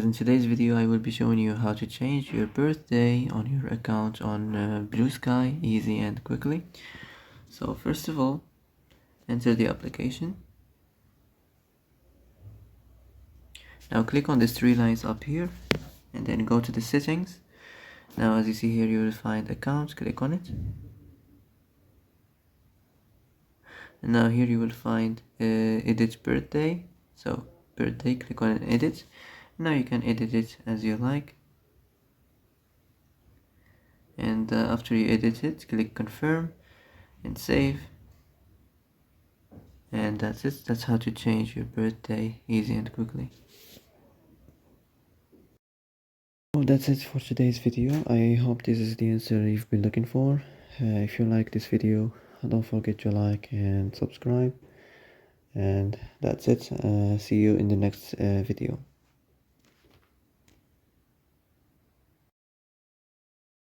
in today's video I will be showing you how to change your birthday on your account on Bluesky easy and quickly. So first of all, enter the application. Now click on these three lines up here and then go to the settings. Now as you see here, you will find accounts, click on it. And now here you will find edit birthday. So birthday, click on edit. Now you can edit it as you like. And after you edit it, click confirm and save. And that's it. That's how to change your birthday easy and quickly. Well, that's it for today's video. I hope this is the answer you've been looking for. If you like this video, don't forget to like and subscribe. And that's it. See you in the next video.